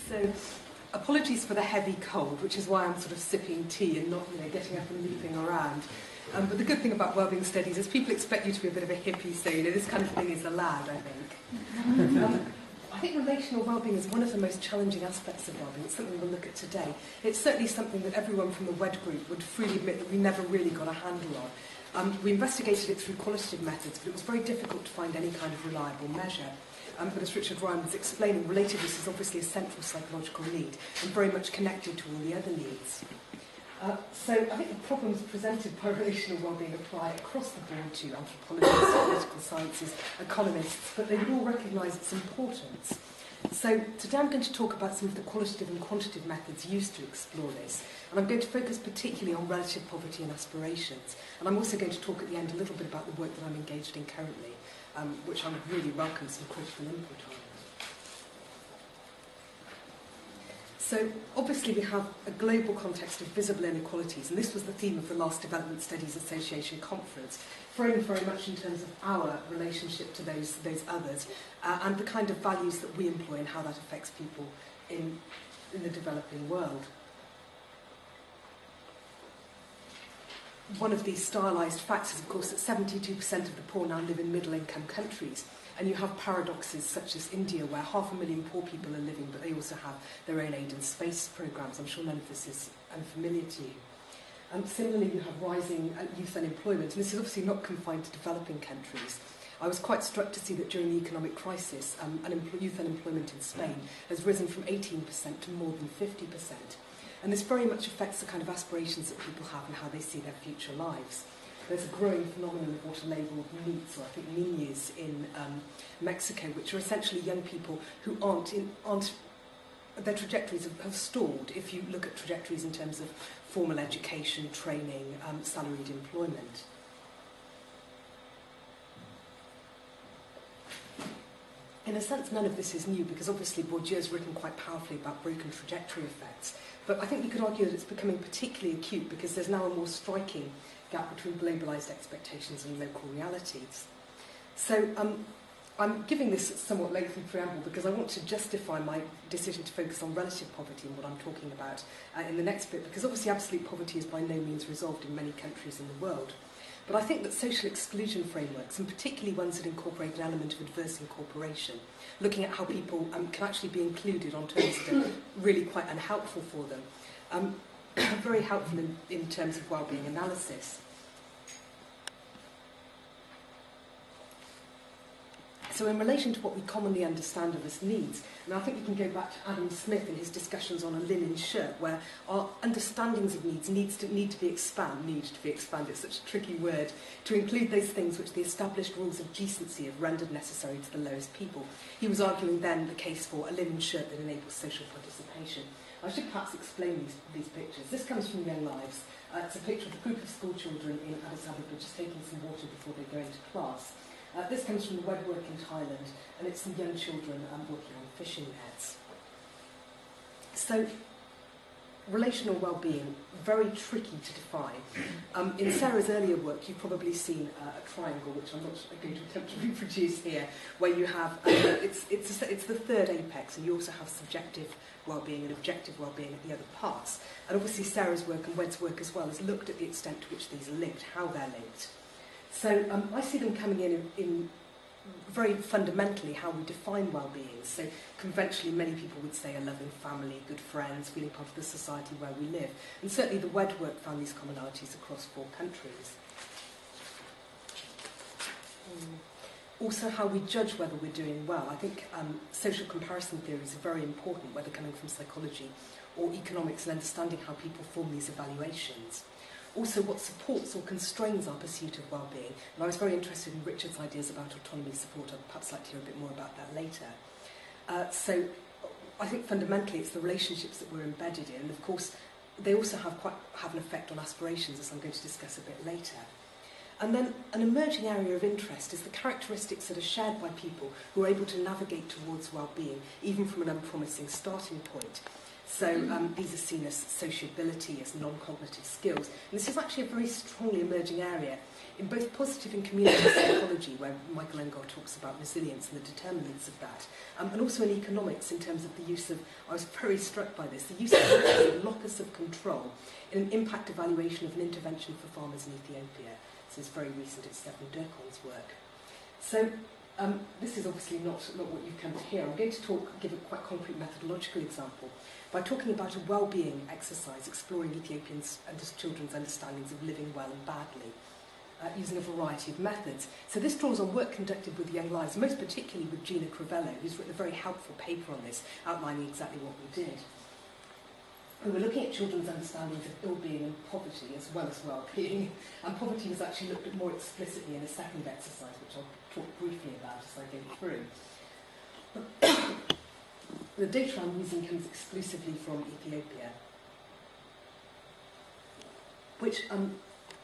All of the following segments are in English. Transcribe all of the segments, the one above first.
So, apologies for the heavy cold, which is why I'm sort of sipping tea and not, getting up and leaping around. But the good thing about wellbeing studies is people expect you to be a bit of a hippie, so this kind of thing is allowed, I think. I think relational wellbeing is one of the most challenging aspects of wellbeing. It's something we'll look at today. It's certainly something that everyone from the WED group would freely admit that we never really got a handle on. We investigated it through qualitative methods, but it was very difficult to find any kind of reliable measure. But as Richard Ryan was explaining, relatedness is obviously a central psychological need and very much connected to all the other needs. So I think the problems presented by relational wellbeing apply across the board to anthropologists, political sciences, economists, but they would all recognise its importance. So today I'm going to talk about some of the qualitative and quantitative methods used to explore this, and I'm going to focus particularly on relative poverty and aspirations. And I'm also going to talk at the end a little bit about the work that I'm engaged in currently, which I would really welcome some critical input on. So obviously we have a global context of visible inequalities, and this was the theme of the last Development Studies Association conference, framed very much in terms of our relationship to those others, and the kind of values that we employ and how that affects people in the developing world. One of these stylised facts is, of course, that 72% of the poor now live in middle-income countries. And you have paradoxes such as India, where 500,000 poor people are living, but they also have their own aid and space programmes. I'm sure none of this is unfamiliar to you. Similarly, you have rising youth unemployment, and this is obviously not confined to developing countries. I was quite struck to see that during the economic crisis, youth unemployment in Spain has risen from 18% to more than 50%. And this very much affects the kind of aspirations that people have and how they see their future lives. There's a growing phenomenon of what are labelled NEETs, or I think niñas, in Mexico, which are essentially young people who their trajectories have stalled if you look at trajectories in terms of formal education, training, salaried employment. In a sense, none of this is new, because obviously Bourdieu has written quite powerfully about broken trajectory effects. But I think you could argue that it's becoming particularly acute because there's now a more striking gap between globalised expectations and local realities. So I'm giving this somewhat lengthy preamble because I want to justify my decision to focus on relative poverty and what I'm talking about in the next bit, because obviously absolute poverty is by no means resolved in many countries in the world. But I think that social exclusion frameworks, and particularly ones that incorporate an element of adverse incorporation, looking at how people can actually be included on terms that are really quite unhelpful for them, very helpful in terms of wellbeing analysis. So in relation to what we commonly understand of as needs, and I think we can go back to Adam Smith in his discussions on a linen shirt, where our understandings of needs need to be expanded, it's such a tricky word, to include those things which the established rules of decency have rendered necessary to the lowest people. He was arguing then the case for a linen shirt that enables social participation. I should perhaps explain these pictures. This comes from Young Lives. It's a picture of a group of school children in Addis Ababa just taking some water before they go into class. This comes from the WED work in Thailand, and it's some young children working on fishing nets. So, relational well-being, very tricky to define. In Sarah's earlier work, you've probably seen a triangle, which I'm not going to attempt to reproduce here, where you have, it's the third apex, and you also have subjective well-being and objective well-being at the other parts. And obviously Sarah's work and Wed's work as well has looked at the extent to which these are linked, how they're linked. So I see them coming in very fundamentally how we define well-being. So conventionally, many people would say a loving family, good friends, feeling part of the society where we live. And certainly the WED work found these commonalities across 4 countries. Also how we judge whether we're doing well. I think social comparison theories are very important, whether coming from psychology or economics, and understanding how people form these evaluations. Also, what supports or constrains our pursuit of well-being. And I was very interested in Richard's ideas about autonomy support. I'd perhaps like to hear a bit more about that later. So I think fundamentally it's the relationships that we're embedded in. And of course, they also have an effect on aspirations, as I'm going to discuss a bit later. And then an emerging area of interest is the characteristics that are shared by people who are able to navigate towards well-being, even from an unpromising starting point. So these are seen as sociability, as non-cognitive skills. And this is actually a very strongly emerging area in both positive and community psychology, where Michael Engar talks about resilience and the determinants of that, and also in economics in terms of the use of, I was very struck by this, the use of locus of control in an impact evaluation of an intervention for farmers in Ethiopia. This is very recent, it's Stefan Durkon's work. So this is obviously not what you've come to hear. I'm going to give a quite concrete methodological example by talking about a well-being exercise exploring Ethiopians and children's understandings of living well and badly, using a variety of methods. So this draws on work conducted with young lives, most particularly with Gina Crivello, who's written a very helpful paper on this, outlining exactly what we did. We were looking at children's understandings of ill-being and poverty as well as well-being, and poverty was actually looked at more explicitly in a second exercise, which I'll talk briefly about as I go through. The data I'm using comes exclusively from Ethiopia, which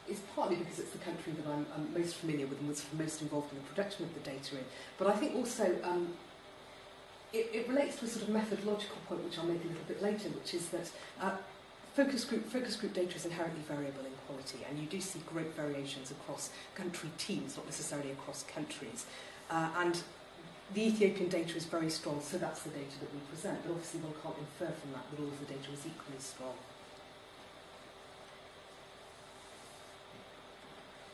is partly because it's the country that I'm most familiar with and was most involved in the production of the data in, but I think also it relates to a sort of methodological point which I'll make a little bit later, which is that focus group data is inherently variable in quality, and you do see great variations across country teams, not necessarily across countries. And the Ethiopian data is very strong, so that's the data that we present, but obviously one can't infer from that all of the data is equally strong.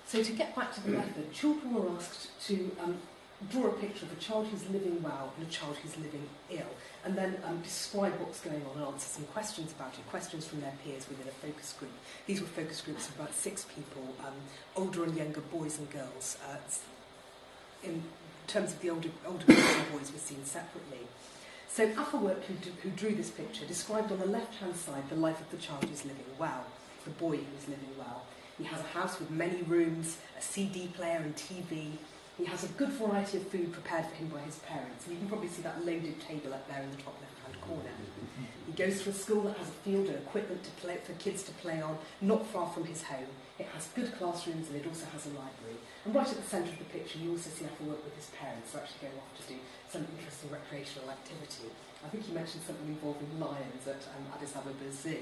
So to get back to the method, children were asked to draw a picture of a child who's living well and a child who's living ill, and then describe what's going on and answer some questions about it, questions from their peers within a focus group. These were focus groups of about 6 people, older and younger boys and girls. In terms of the older girls and boys were seen separately. So Afterwork, who drew this picture, described on the left-hand side the life of the child who's living well, the boy who's living well. He has a house with many rooms, a CD player and TV. He has a good variety of food prepared for him by his parents. And you can probably see that loaded table up there in the top left-hand corner. He goes to a school that has a field and equipment for kids to play on, not far from his home. It has good classrooms and it also has a library. And right at the centre of the picture, you also see Afterwork with his parents, who are actually going off to do some interesting recreational activity. I think he mentioned something involving lions at Addis Ababa Zoo.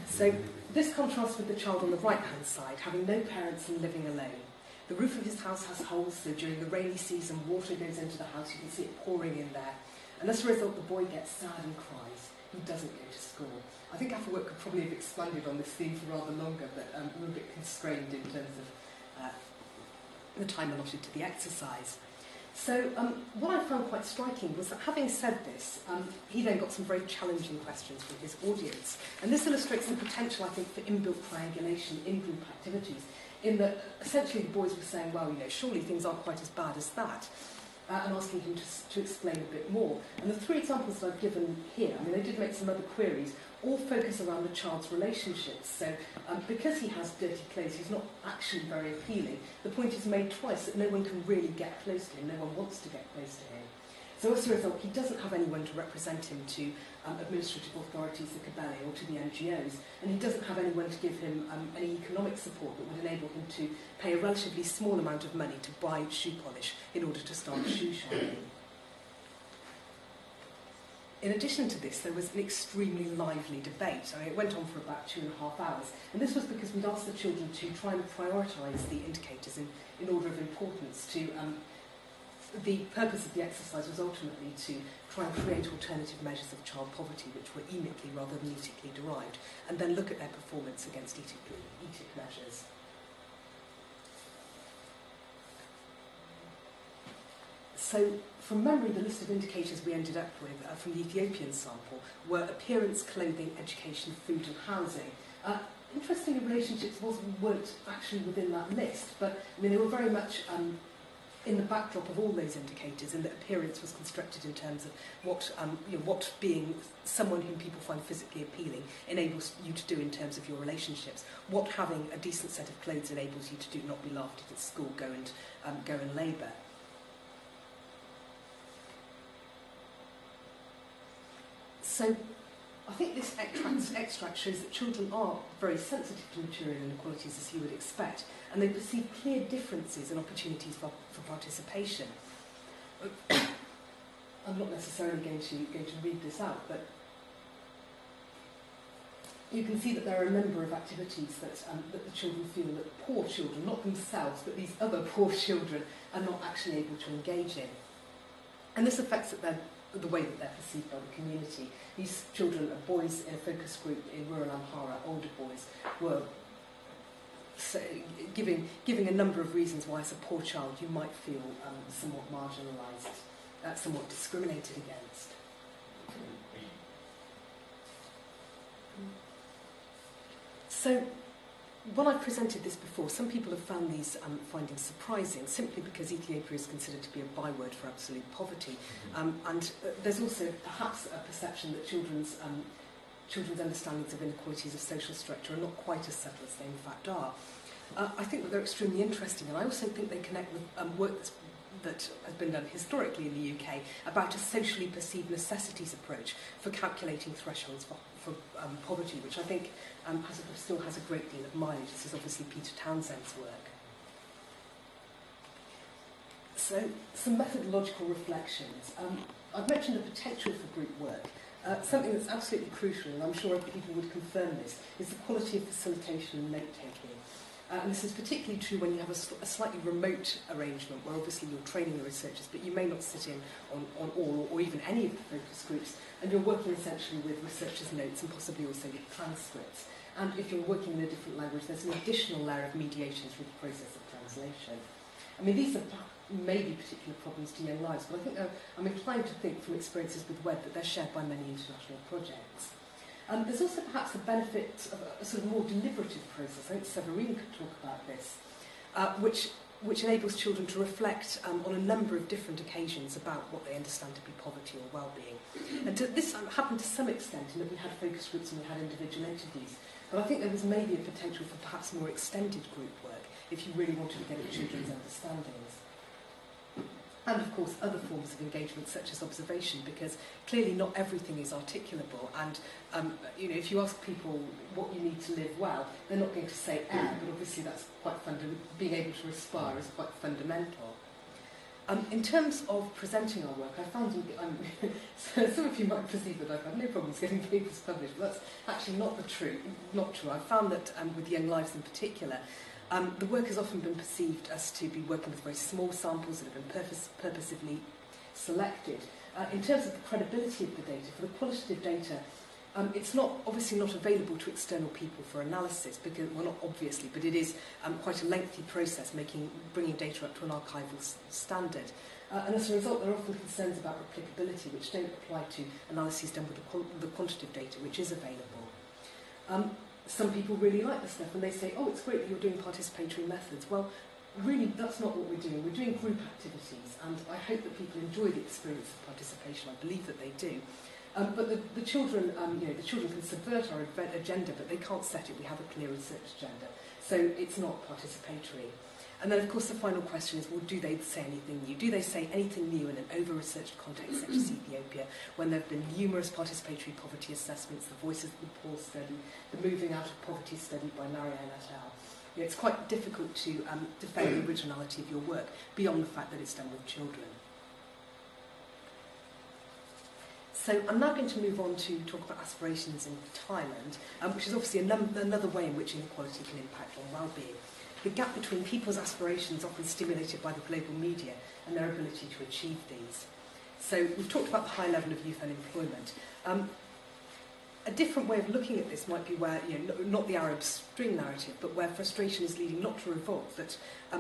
So this contrasts with the child on the right-hand side, having no parents and living alone. The roof of his house has holes, so during the rainy season, water goes into the house. You can see it pouring in there. And as a result, the boy gets sad and cries. He doesn't go to school. I think Afterwork could probably have expanded on this theme for rather longer, but we're a bit constrained in terms of the time allotted to the exercise. So what I found quite striking was that having said this, he then got some very challenging questions from his audience. And this illustrates the potential, I think, for inbuilt triangulation in group activities, in that essentially the boys were saying, well, surely things aren't quite as bad as that, and asking him to explain a bit more. And the 3 examples that I've given here, they did make some other queries, all focus around the child's relationships. So because he has dirty clothes, he's not actually very appealing. The point is made twice that no one can really get close to him, no one wants to get close to him. So as a result, he doesn't have anyone to represent him to administrative authorities, the Kabele, or to the NGOs, and he doesn't have anyone to give him any economic support that would enable him to pay a relatively small amount of money to buy shoe polish in order to start shoe shining. In addition to this, there was an extremely lively debate. It went on for about 2.5 hours, and this was because we'd asked the children to try and prioritise the indicators in order of importance to the purpose of the exercise was ultimately to try and create alternative measures of child poverty which were emically rather than etically derived, and then look at their performance against etic measures. So, from memory, the list of indicators we ended up with from the Ethiopian sample were appearance, clothing, education, food and housing. Interestingly, relationships weren't actually within that list, but they were very much in the backdrop of all those indicators, and that appearance was constructed in terms of what being someone whom people find physically appealing enables you to do in terms of your relationships, what having a decent set of clothes enables you to do, not be laughed at school, go and labour. So I think this extract shows that children are very sensitive to material inequalities, as you would expect, and they perceive clear differences in opportunities for participation. I'm not necessarily going to read this out, but you can see that there are a number of activities that the children feel that poor children, not themselves, but these other poor children, are not actually able to engage in. And this affects the way that they're perceived by the community. These children are boys in a focus group in rural Amhara, older boys, were giving a number of reasons why as a poor child you might feel somewhat marginalised, somewhat discriminated against. So, when I presented this before, some people have found these findings surprising, simply because Ethiopia is considered to be a byword for absolute poverty. And there's also perhaps a perception that children's understandings of inequalities of social structure are not quite as subtle as they in fact are. I think that they're extremely interesting, and I also think they connect with work that has been done historically in the UK about a socially perceived necessities approach for calculating thresholds for poverty, which I think still has a great deal of mileage. This is obviously Peter Townsend's work. So, some methodological reflections. I've mentioned the potential for group work. Something that's absolutely crucial, and I'm sure other people would confirm this, is the quality of facilitation and note-taking. And this is particularly true when you have a slightly remote arrangement, where obviously you're training the researchers, but you may not sit in on all or even any of the focus groups, and you're working essentially with researchers' notes and possibly also with transcripts. And if you're working in a different language, there's an additional layer of mediation through the process of translation. I mean, these are maybe particular problems to young lives, but I think I'm inclined to think from experiences with web that they're shared by many international projects. There's also perhaps a benefit of a sort of more deliberative process. I think Severine could talk about this, which enables children to reflect on a number of different occasions about what they understand to be poverty or well-being. And this happened to some extent in that we had focus groups and we had individual interviews. But I think there was maybe a potential for perhaps more extended group work if you really wanted to get at children's understandings. And of course other forms of engagement such as observation, because clearly not everything is articulable, and if you ask people what you need to live well, they're not going to say air, but obviously that's quite being able to respire is quite fundamental. In terms of presenting our work, I found some of you might perceive that I've had no problems getting papers published, but that's actually not true. I found that with Young Lives in particular, the work has often been perceived as to be working with very small samples that have been purposively selected. In terms of the credibility of the data, for the qualitative data, it's obviously not available to external people for analysis, because, well, not obviously, but it is quite a lengthy process bringing data up to an archival standard. And as a result, there are often concerns about replicability, which don't apply to analyses done with the quantitative data, which is available. Some people really like the stuff, and they say, oh, it's great that you're doing participatory methods. Well, really, that's not what we're doing. We're doing group activities, and I hope that people enjoy the experience of participation. I believe that they do. But the children, the children can subvert our agenda, but they can't set it. We have a clear research agenda, so it's not participatory. And then, of course, the final question is, well, do they say anything new? Do they say anything new in an over-researched context such as Ethiopia, when there have been numerous participatory poverty assessments, the Voices of the Poor study, the Moving Out of Poverty study by Narayan et al.? It's quite difficult to defend the originality of your work beyond the fact that it's done with children. So I'm now going to move on to talk about aspirations in Thailand, which is obviously another way in which inequality can impact on well-being. The gap between people's aspirations often stimulated by the global media and their ability to achieve these. So we've talked about the high level of youth unemployment. A different way of looking at this might be where, not the Arab Spring narrative, but where frustration is leading not to revolt, but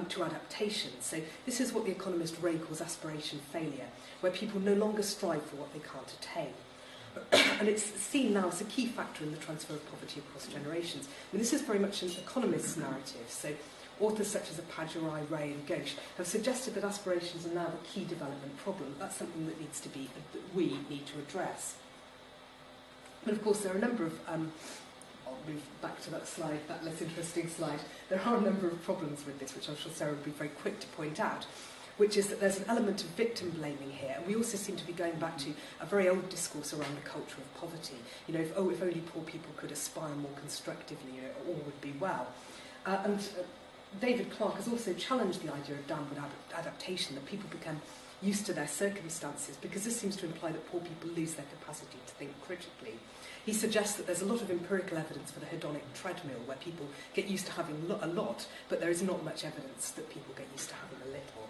to adaptation. So this is what the economist Ray calls aspiration failure, where people no longer strive for what they can't attain. And it's seen now as a key factor in the transfer of poverty across generations. And this is very much an economist's narrative. So authors such as Apadurai, Ray and Ghosh have suggested that aspirations are now the key development problem. That's something that we need to address. And of course there are a number of, I'll move back to that slide, that less interesting slide. There are a number of problems with this, which I'm sure Sarah will be very quick to point out, which is that there's an element of victim blaming here, and we also seem to be going back to a very old discourse around the culture of poverty. If only poor people could aspire more constructively, all would be well. And David Clark has also challenged the idea of downward adaptation, that people become used to their circumstances, because this seems to imply that poor people lose their capacity to think critically. He suggests that there's a lot of empirical evidence for the hedonic treadmill, where people get used to having a lot, but there is not much evidence that people get used to having a little.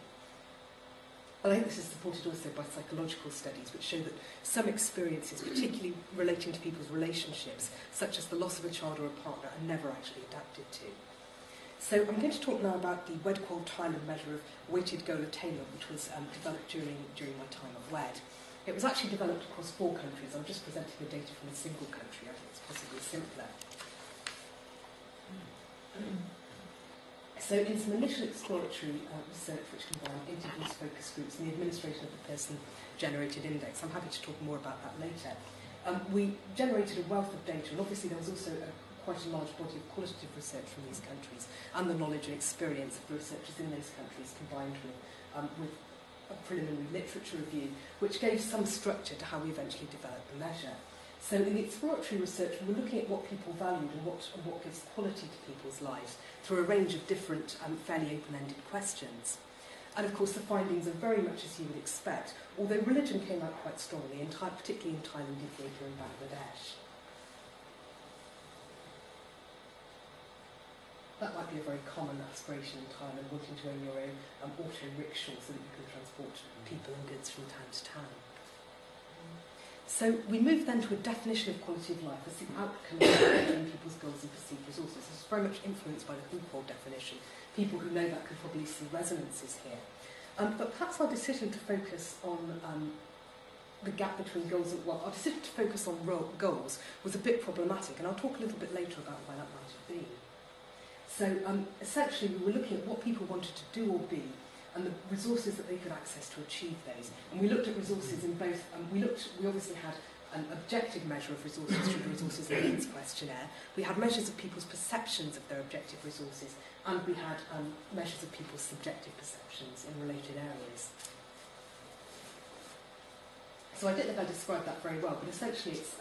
And I think this is supported also by psychological studies, which show that some experiences, particularly relating to people's relationships, such as the loss of a child or a partner, are never actually adapted to. So I'm going to talk now about the Thailand measure of weighted goal attainment, which was developed during my time at WED. It was actually developed across 4 countries. I'm just presenting the data from a single country. I think it's possibly simpler. So in some initial exploratory research which combined interviews, focus groups and the administration of the person-generated index, I'm happy to talk more about that later, we generated a wealth of data, and obviously there was also quite a large body of qualitative research from these countries and the knowledge and experience of the researchers in those countries combined with a preliminary literature review, which gave some structure to how we eventually developed the measure. So in the exploratory research, we were looking at what people valued and what gives quality to people's lives through a range of different fairly open-ended questions. And of course, the findings are very much as you would expect, although religion came out quite strongly, particularly in Thailand, Ethiopia and Bangladesh. That might be a very common aspiration in Thailand, wanting to own your own auto rickshaw so that you can transport people and goods from town to town. So we move then to a definition of quality of life as the outcome of achieving people's goals and perceived resources. This is very much influenced by the Hoopold definition. People who know that could probably see resonances here. But perhaps our decision to focus on the gap between goals and, our decision to focus on goals was a bit problematic, and I'll talk a little bit later about why that might have been. So essentially we were looking at what people wanted to do or be and the resources that they could access to achieve those. And we looked at resources in both, we obviously had an objective measure of resources through the Resources and Needs questionnaire. We had measures of people's perceptions of their objective resources, and we had measures of people's subjective perceptions in related areas. So I don't think I described that very well, but essentially it's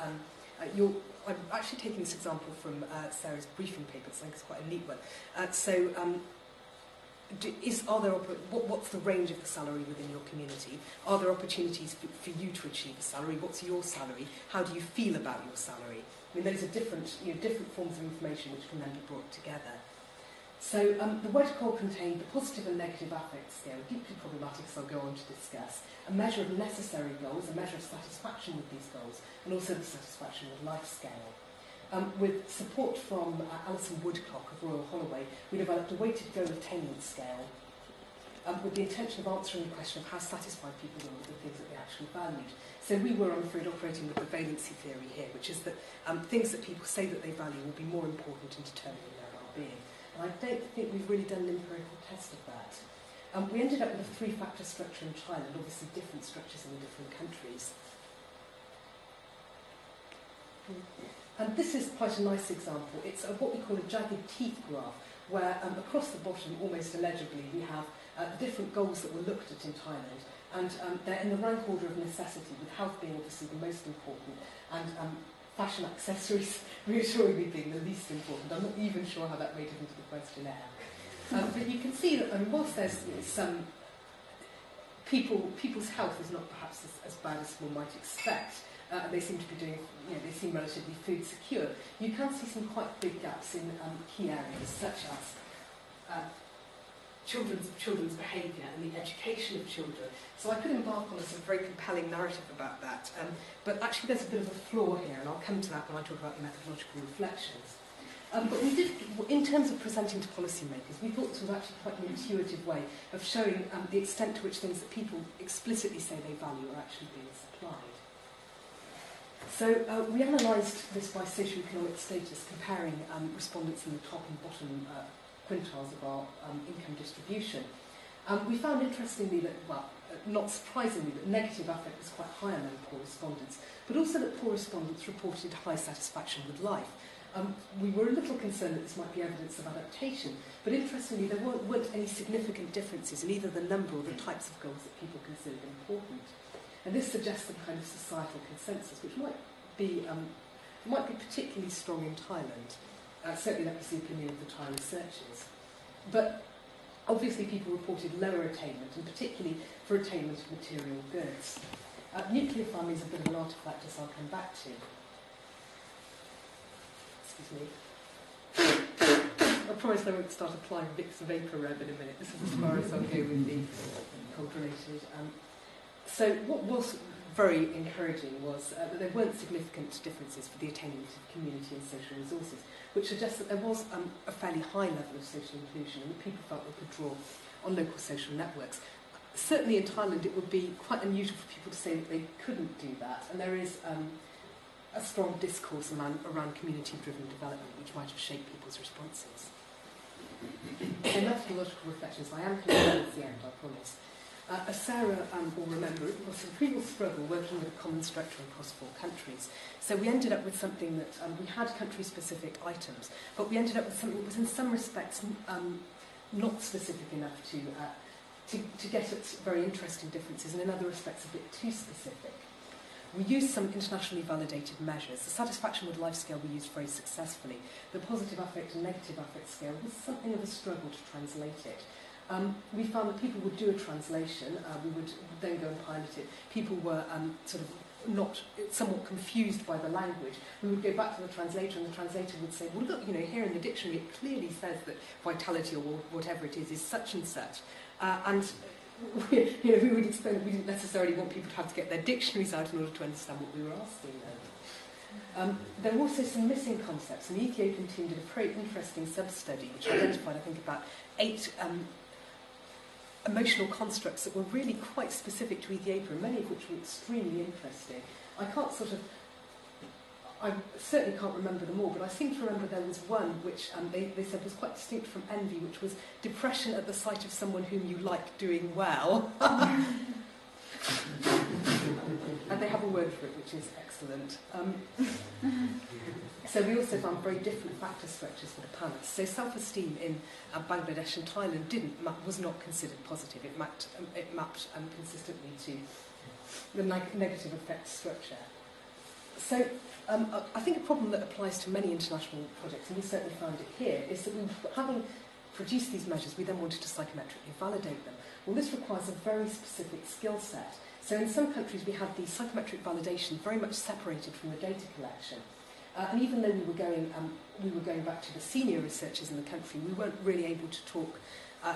I'm actually taking this example from Sarah's briefing paper, so I think it's quite a neat one. What's the range of the salary within your community? Are there opportunities for you to achieve a salary? What's your salary? How do you feel about your salary? I mean, those are different forms of information which can then be brought together. So the WED-COL contained the positive and negative affect scale, deeply problematic, as I'll go on to discuss, a measure of necessary goals, a measure of satisfaction with these goals, and also the satisfaction with life scale. With support from Alison Woodcock of Royal Holloway, we developed a weighted goal attainment scale with the intention of answering the question of how satisfied people were with the things that they actually valued. So we were, I'm afraid, operating with the valency theory here, which is that things that people say that they value will be more important in determining their well-being. And I don't think we've really done an empirical test of that. We ended up with a 3-factor structure in Thailand, obviously different structures in the different countries. And this is quite a nice example. It's what we call a jagged teeth graph, where across the bottom, almost illegibly, we have the different goals that were looked at in Thailand. And they're in the rank order of necessity, with health being obviously the most important, and fashion accessories reassuringly being the least important. I'm not even sure how that made it into the questionnaire. But you can see that whilst there's some people's health is not perhaps as bad as one might expect, they seem to be doing, they seem relatively food secure, you can see some quite big gaps in key areas such as children's behaviour and the education of children. So I could embark on a sort of very compelling narrative about that, but actually there's a bit of a flaw here, and I'll come to that when I talk about the methodological reflections. But we did, in terms of presenting to policymakers, we thought this was actually quite an intuitive way of showing the extent to which things that people explicitly say they value are actually being supplied. So we analysed this by socioeconomic status, comparing respondents in the top and bottom quintiles of our income distribution. We found interestingly that, well, not surprisingly, that negative affect was quite high among poor respondents, but also that poor respondents reported high satisfaction with life. We were a little concerned that this might be evidence of adaptation, but interestingly there weren't any significant differences in either the number or the types of goals that people considered important. And this suggests a kind of societal consensus, which might be particularly strong in Thailand. Certainly that was the opinion of the Thai researchers. But Obviously, people reported lower attainment, and particularly for attainment of material goods. Nuclear farming is a bit of an artefact, as I'll come back to. Excuse me. I promise I won't start applying Vicks Vapor Rev in a minute. This is as far as I'll go with the cold-related. So what was very encouraging was that there weren't significant differences for the attainment of community and social resources, which suggests that there was a fairly high level of social inclusion and that people felt they could draw on local social networks. Certainly in Thailand it would be quite unusual for people to say that they couldn't do that, and there is a strong discourse around community-driven development which might have shaped people's responses. So methodological reflections, I am coming towards the end, I promise. As Sarah will remember, it was a real struggle working with a common structure across 4 countries. So we ended up with something that, we had country-specific items, but we ended up with something that was in some respects not specific enough to get at very interesting differences, and in other respects a bit too specific. We used some internationally validated measures. The satisfaction with life scale we used very successfully. The positive affect and negative affect scale was something of a struggle to translate it. We found that people would do a translation, we would then go and pilot it. People were somewhat confused by the language. We would go back to the translator, and the translator would say, well, look, here in the dictionary it clearly says that vitality or whatever it is such and such. And we would explain that we didn't necessarily want people to have to get their dictionaries out in order to understand what we were asking them. There were also some missing concepts, and the Ethiopian team did a very interesting sub-study which identified, I think, about 8 emotional constructs that were really quite specific to Ethiopia, and many of which were extremely interesting. I certainly can't remember them all, but I seem to remember there was one which they said was quite distinct from envy, which was depression at the sight of someone whom you like doing well. And they have a word for it, which is excellent. So we also found very different factor structures for the planets. So self-esteem in Bangladesh and Thailand was not considered positive. It mapped consistently to the negative effect structure. So I think a problem that applies to many international projects, and we certainly found it here, is that having produced these measures, we then wanted to psychometrically validate them. Well, this requires a very specific skill set. So in some countries we had the psychometric validation very much separated from the data collection. And even though we were going back to the senior researchers in the country, we weren't really able to talk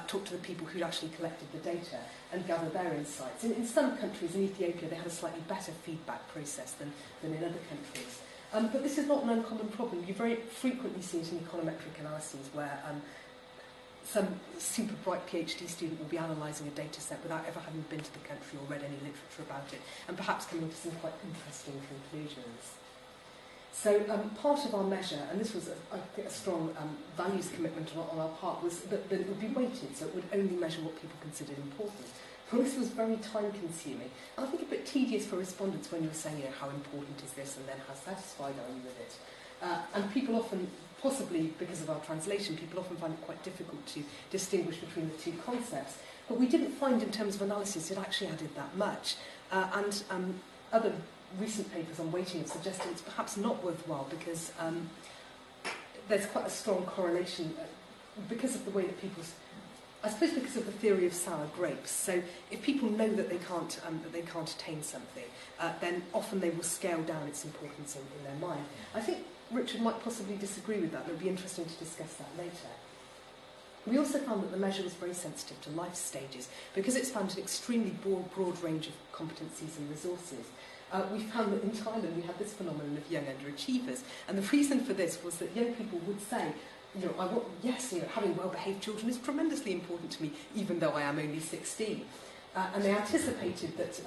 to the people who'd actually collected the data and gather their insights. In some countries, in Ethiopia, they had a slightly better feedback process than in other countries. But this is not an uncommon problem. You very frequently see it in econometric analyses where some super bright PhD student will be analysing a data set without ever having been to the country or read any literature about it, and perhaps coming to some quite interesting conclusions. So part of our measure, and this was a strong values commitment on our part, was that it would be weighted, so it would only measure what people considered important. Well, this was very time-consuming, and I think a bit tedious for respondents when you were saying, how important is this, and then how satisfied are you with it? And people often, possibly because of our translation, people often find it quite difficult to distinguish between the two concepts. But we didn't find, in terms of analysis, it actually added that much. And other recent papers on weighting have suggested it's perhaps not worthwhile because there's quite a strong correlation because of the way that I suppose because of the theory of sour grapes. So if people know that they can't attain something, then often they will scale down its importance in their mind. I think Richard might possibly disagree with that, and it would be interesting to discuss that later. We also found that the measure was very sensitive to life stages because it spanned an extremely broad range of competencies and resources. We found that in Thailand we had this phenomenon of young underachievers, and the reason for this was that young people would say, having well-behaved children is tremendously important to me, even though I am only 16. And they anticipated that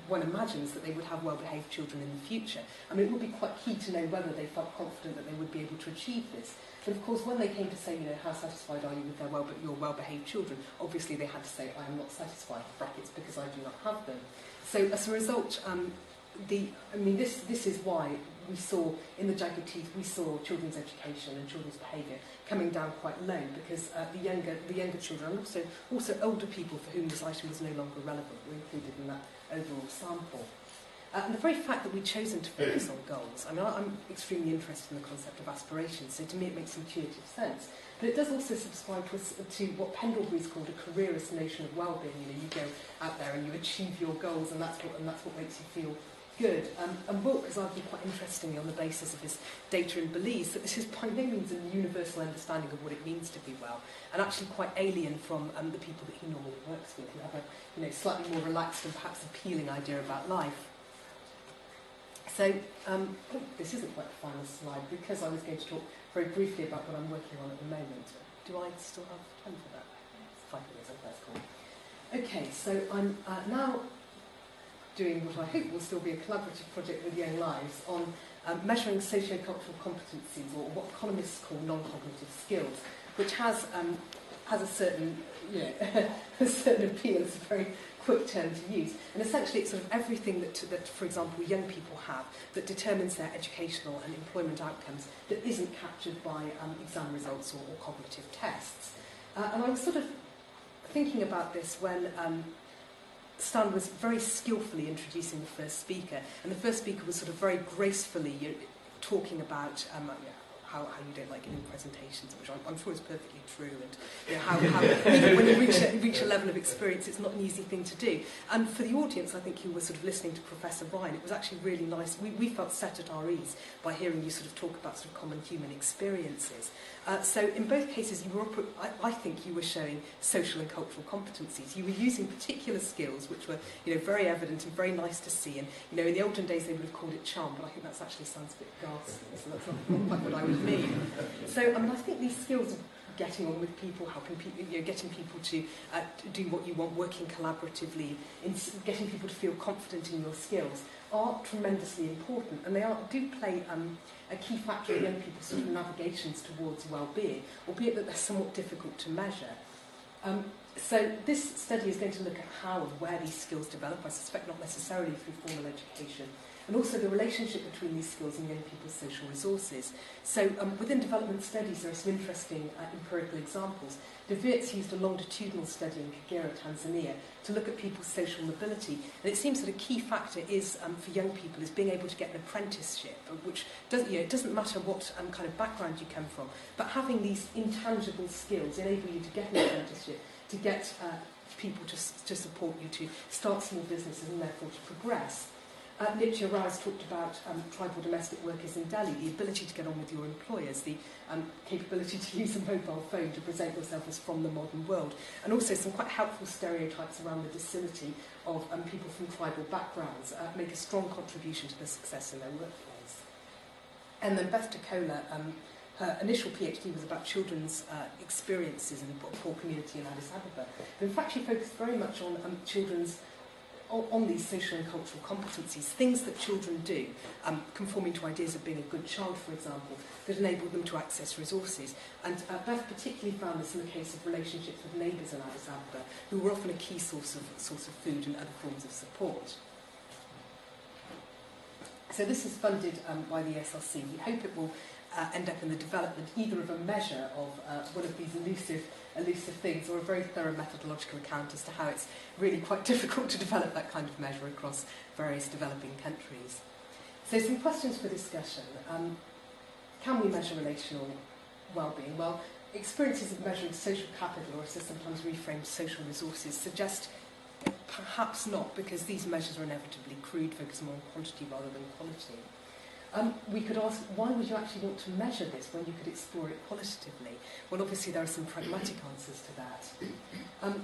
one imagines that they would have well-behaved children in the future. I mean, it would be quite key to know whether they felt confident that they would be able to achieve this. But of course, when they came to say, how satisfied are you with your well-behaved children, obviously they had to say, I am not satisfied, brackets, because I do not have them. So as a result, this is why we saw in the jagged teeth, we saw children's education and children's behaviour coming down quite low because the younger children and also older people for whom this item was no longer relevant were included in that overall sample. And the very fact that we've chosen to focus on goals, I mean, I'm extremely interested in the concept of aspiration, so to me it makes intuitive sense. But it does also subscribe to what Pendlebury's called a careerist notion of well-being. You know, you go out there and you achieve your goals, and that's what makes you feel good. And Wilk has argued quite interestingly on the basis of his data and believes that this is by no means a universal understanding of what it means to be well, and actually quite alien from the people that he normally works with, who have a slightly more relaxed and perhaps appealing idea about life. So, this isn't quite the final slide, because I was going to talk very briefly about what I'm working on at the moment. Do I still have time for that? 5 minutes, that's cool. Okay, so I'm now doing what I hope will still be a collaborative project with Young Lives on measuring socio-cultural competencies, or what economists call non-cognitive skills, which has a certain, a certain appeal. It's a very quick term to use, and essentially it's sort of everything that, for example, young people have that determines their educational and employment outcomes that isn't captured by exam results or cognitive tests. And I was sort of thinking about this when Stan was very skillfully introducing the first speaker, and the first speaker was sort of very gracefully talking about how you don't like giving presentations, which I'm sure is perfectly true, and how even when you reach a level of experience, it's not an easy thing to do. And for the audience, I think who was sort of listening to Professor Ryan, it was actually really nice. We felt set at our ease by hearing you sort of talk about sort of common human experiences. So in both cases, I think you were showing social and cultural competencies. You were using particular skills which were very evident and very nice to see. And in the olden days they would have called it charm, but I think that actually sounds a bit ghastly. So that's not quite what I would mean. So I think these skills of getting on with people, helping people, getting people to do what you want, working collaboratively, getting people to feel confident in your skills are tremendously important, and they do play a key factor in young people's sort of navigations towards well-being, albeit that they're somewhat difficult to measure. So this study is going to look at how and where these skills develop, I suspect not necessarily through formal education, and also the relationship between these skills and young people's social resources. So within development studies, there are some interesting empirical examples. De Weert's used a longitudinal study in Kagera, Tanzania, to look at people's social mobility. And it seems that a key factor is, for young people, is being able to get an apprenticeship, which it doesn't matter what kind of background you come from, but having these intangible skills enable you to get an apprenticeship, to get people to support you, to start small businesses and therefore to progress. Nitya Rai's talked about tribal domestic workers in Delhi, the ability to get on with your employers, the capability to use a mobile phone to present yourself as from the modern world, and also some quite helpful stereotypes around the docility of people from tribal backgrounds make a strong contribution to the success in their workplace. And then Beth Takola, her initial PhD was about children's experiences in a poor community in Addis Ababa, but in fact she focused very much on on these social and cultural competencies, things that children do, conforming to ideas of being a good child, for example, that enable them to access resources. And Beth particularly found this in the case of relationships with neighbours in Addis Ababa, who were often a key source of food and other forms of support. So this is funded by the SRC. We hope it will end up in the development either of a measure of one of these elusive things, or a very thorough methodological account as to how it's really quite difficult to develop that kind of measure across various developing countries. So some questions for discussion. Can we measure relational well-being? Well, experiences of measuring social capital, or as they're sometimes reframed, social resources, suggest perhaps not, because these measures are inevitably crude, focus more on quantity rather than quality. We could ask, why would you actually want to measure this when you could explore it qualitatively? Well, obviously there are some pragmatic answers to that.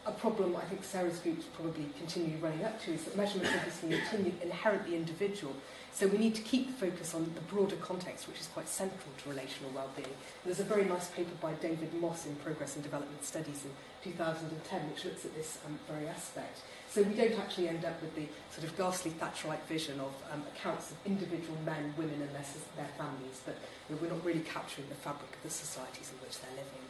A problem I think Sarah's group probably continue running up to is that measurement obviously is inherently individual, so we need to keep the focus on the broader context, which is quite central to relational well-being. And there's a very nice paper by David Moss in Progress and Development Studies in 2010, which looks at this very aspect. So we don't actually end up with the sort of ghastly Thatcherite vision of accounts of individual men, women and their families, but we're not really capturing the fabric of the societies in which they're living.